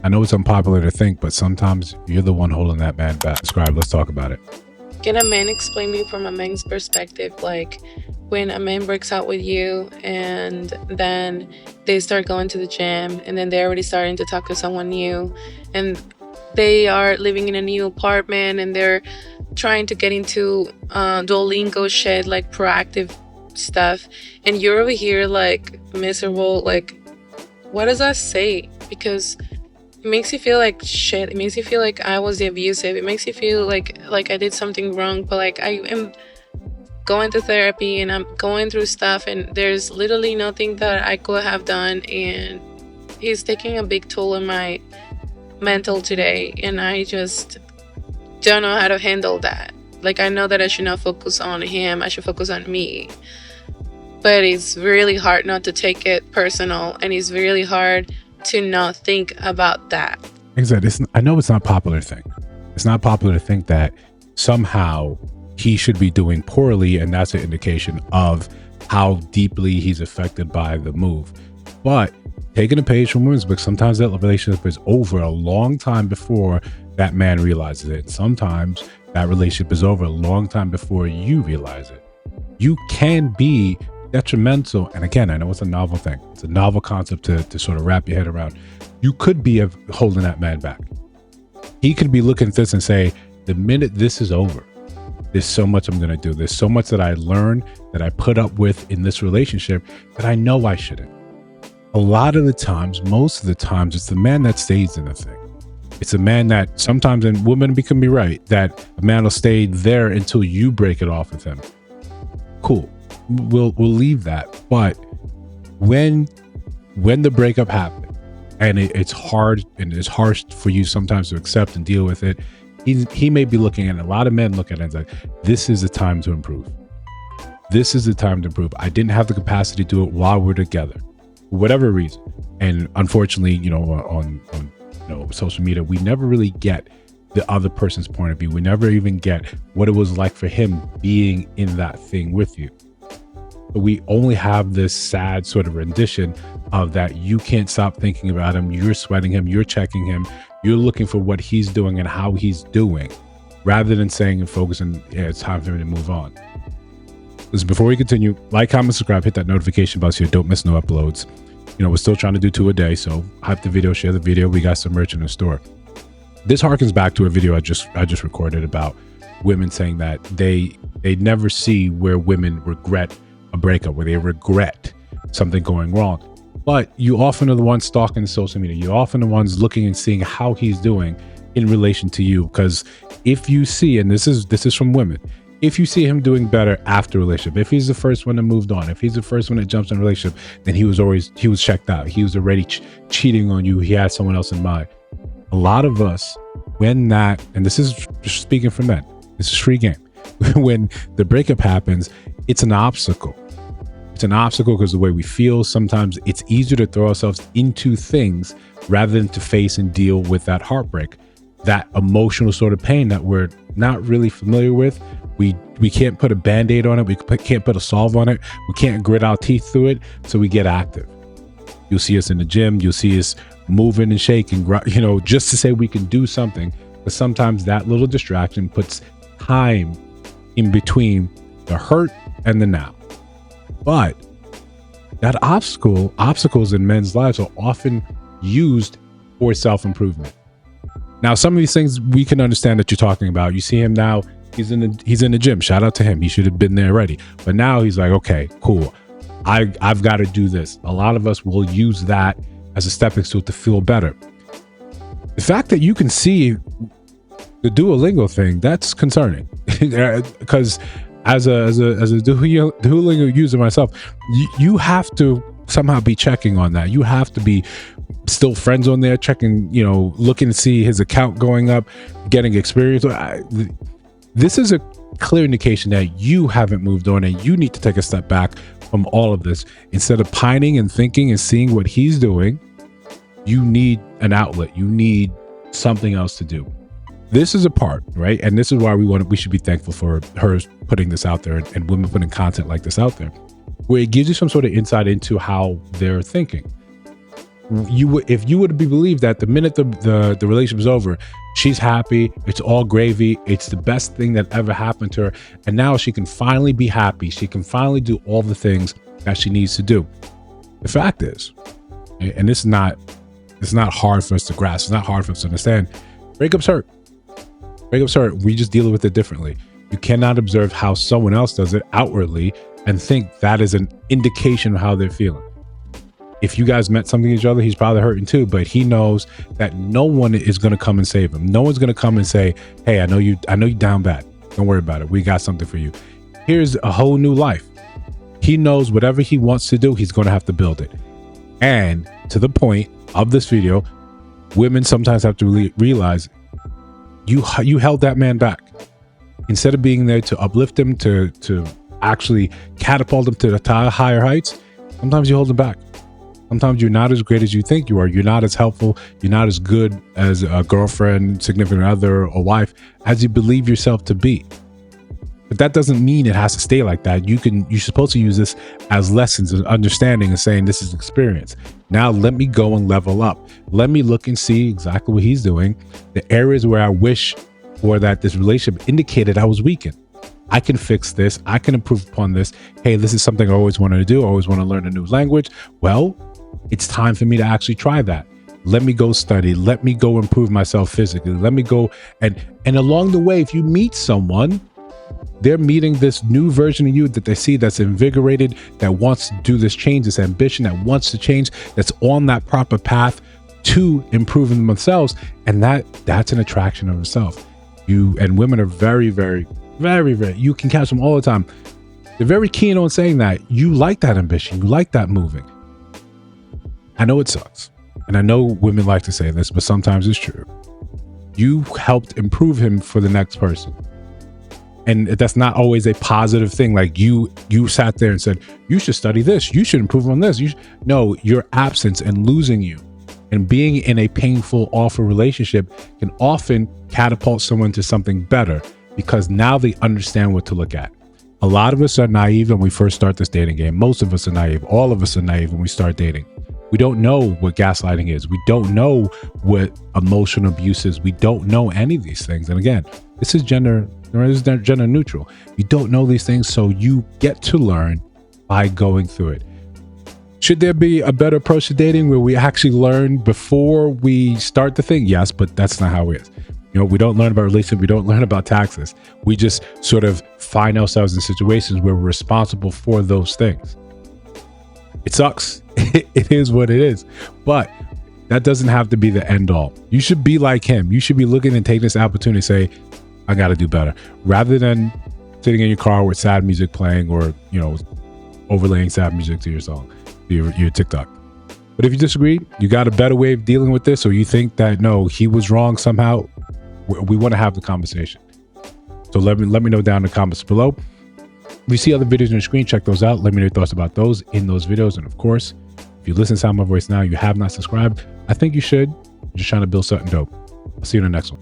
I know it's unpopular to think, but sometimes you're the one holding that man back. Describe, let's talk about it. Can a man explain me from a man's perspective, like when a man breaks out with you and then they start going to the gym and then they're already starting to talk to someone new and they are living in a new apartment and they're trying to get into Duolingo shit, like proactive stuff, and you're over here like miserable, like what does that say? Because it makes you feel like shit. It makes you feel like I was the abusive. It makes you feel like I did something wrong, but like I am going to therapy and I'm going through stuff and there's literally nothing that I could have done, and he's taking a big toll on my mental today, and I just don't know how to handle that. Like, I know that I should not focus on him, I should focus on me, but it's really hard not to take it personal, and it's really hard to not think about that. Exactly. I know it's not popular to think. It's not popular to think that somehow he should be doing poorly, and that's an indication of how deeply he's affected by the move. But taking a page from women's book, sometimes that relationship is over a long time before that man realizes it. Sometimes that relationship is over a long time before you realize it. You can be detrimental. And again, I know it's a novel thing. It's a novel concept to sort of wrap your head around. You could be holding that man back. He could be looking at this and say, the minute this is over, there's so much I'm going to do. There's so much that I learned, that I put up with in this relationship, that I know I shouldn't. A lot of the times, most of the times, it's the man that stays in the thing. It's a man that sometimes, and women can be right, that a man will stay there until you break it off with him. Cool. We'll leave that. But when the breakup happened, and it's hard and it's harsh for you sometimes to accept and deal with it, he may be looking at it. A lot of men look at it and say, this is the time to improve. This is the time to improve. I didn't have the capacity to do it while we're together, for whatever reason. And unfortunately, on social media, we never really get the other person's point of view. We never even get what it was like for him being in that thing with you. But we only have this sad sort of rendition of that. You can't stop thinking about him. You're sweating him. You're checking him. You're looking for what he's doing and how he's doing, rather than saying and focusing, yeah, it's time for me to move on. Listen, before we continue, like, comment, subscribe, hit that notification bell so you don't miss no uploads. We're still trying to do 2 a day, so hype the video, share the video. We got some merch in the store. This harkens back to a video I just recorded about women saying that they never see where women regret a breakup, where they regret something going wrong. But you often are the ones stalking social media. You're often the ones looking and seeing how he's doing in relation to you. Because if you see, and this is from women, if you see him doing better after a relationship, if he's the first one that moved on, if he's the first one that jumps in a relationship, then he was checked out. He was already cheating on you. He had someone else in mind. A lot of us, when that, and this is just speaking for men, this is free game. When the breakup happens, it's an obstacle. It's an obstacle because the way we feel, sometimes it's easier to throw ourselves into things rather than to face and deal with that heartbreak, that emotional sort of pain that we're not really familiar with. We can't put a Band-Aid on it. We can't put a solve on it. We can't grit our teeth through it. So we get active. You'll see us in the gym. You'll see us moving and shaking, just to say we can do something. But sometimes that little distraction puts time in between the hurt and the now. But that obstacles in men's lives are often used for self-improvement. Now, some of these things we can understand that you're talking about. You see him now, he's in the gym. Shout out to him. He should have been there already. But now he's like, okay, cool. I've got to do this. A lot of us will use that as a stepping stone to feel better. The fact that you can see the Duolingo thing, that's concerning. Because as a Duolingo user myself, you have to somehow be checking on that. You have to be still friends on there, checking, looking to see his account going up, getting experience. This is a clear indication that you haven't moved on and you need to take a step back from all of this. Instead of pining and thinking and seeing what he's doing, you need an outlet. You need something else to do. This is a part, right? And this is why we should be thankful for her putting this out there and women putting content like this out there, where it gives you some sort of insight into how they're thinking. if you would be believed that the minute the relationship is over, she's happy, it's all gravy, it's the best thing that ever happened to her, and now she can finally be happy, she can finally do all the things that she needs to do. The fact is, and it's not hard for us to grasp, it's not hard for us to understand, breakups hurt. Breakups hurt. We just deal with it differently. You cannot observe how someone else does it outwardly and think that is an indication of how they're feeling. If you guys met something each other, he's probably hurting too, but he knows that no one is going to come and save him. No one's going to come and say, hey, I know you down bad. Don't worry about it. We got something for you. Here's a whole new life. He knows whatever he wants to do, he's going to have to build it. And to the point of this video, women sometimes have to realize you held that man back. Instead of being there to uplift him, to actually catapult him to the higher heights, sometimes you hold him back. Sometimes you're not as great as you think you are. You're not as helpful. You're not as good as a girlfriend, significant other, or wife as you believe yourself to be. But that doesn't mean it has to stay like that. You're supposed to use this as lessons and understanding and saying this is experience. Now let me go and level up. Let me look and see exactly what he's doing. The areas where I wish or that this relationship indicated I was weakened. I can fix this. I can improve upon this. Hey, this is something I always wanted to do. I always want to learn a new language. Well, it's time for me to actually try that. Let me go study. Let me go improve myself physically. Let me go and along the way, if you meet someone, they're meeting this new version of you that they see that's invigorated, that wants to do this change, this ambition, that wants to change, that's on that proper path to improving themselves. And that's an attraction of itself. You and women are very, very, very, very, you can catch them all the time. They're very keen on saying that you like that ambition, you like that moving. I know it sucks. And I know women like to say this, but sometimes it's true. You helped improve him for the next person. And that's not always a positive thing. Like you sat there and said, you should study this. You should improve on this. No, your absence and losing you and being in a painful, awful relationship can often catapult someone to something better because now they understand what to look at. A lot of us are naive when we first start this dating game. Most of us are naive. All of us are naive when we start dating. We don't know what gaslighting is. We don't know what emotional abuse is. We don't know any of these things. And again, this is gender neutral. You don't know these things, so you get to learn by going through it. Should there be a better approach to dating where we actually learn before we start the thing? Yes, but that's not how it is. You know, we don't learn about relationships. We don't learn about taxes. We just sort of find ourselves in situations where we're responsible for those things. It sucks. It is what it is. But that doesn't have to be the end all. You should be like him. You should be looking and taking this opportunity to say, I got to do better. Rather than sitting in your car with sad music playing or, you know, overlaying sad music to your song, your TikTok. But if you disagree, you got a better way of dealing with this, or you think that, no, he was wrong somehow, we want to have the conversation. So let me know down in the comments below. If you see other videos on your screen, check those out. Let me know your thoughts about those in those videos. And of course, if you listen to Sound My Voice now, you have not subscribed, I think you should. I'm just trying to build something dope. I'll see you in the next one.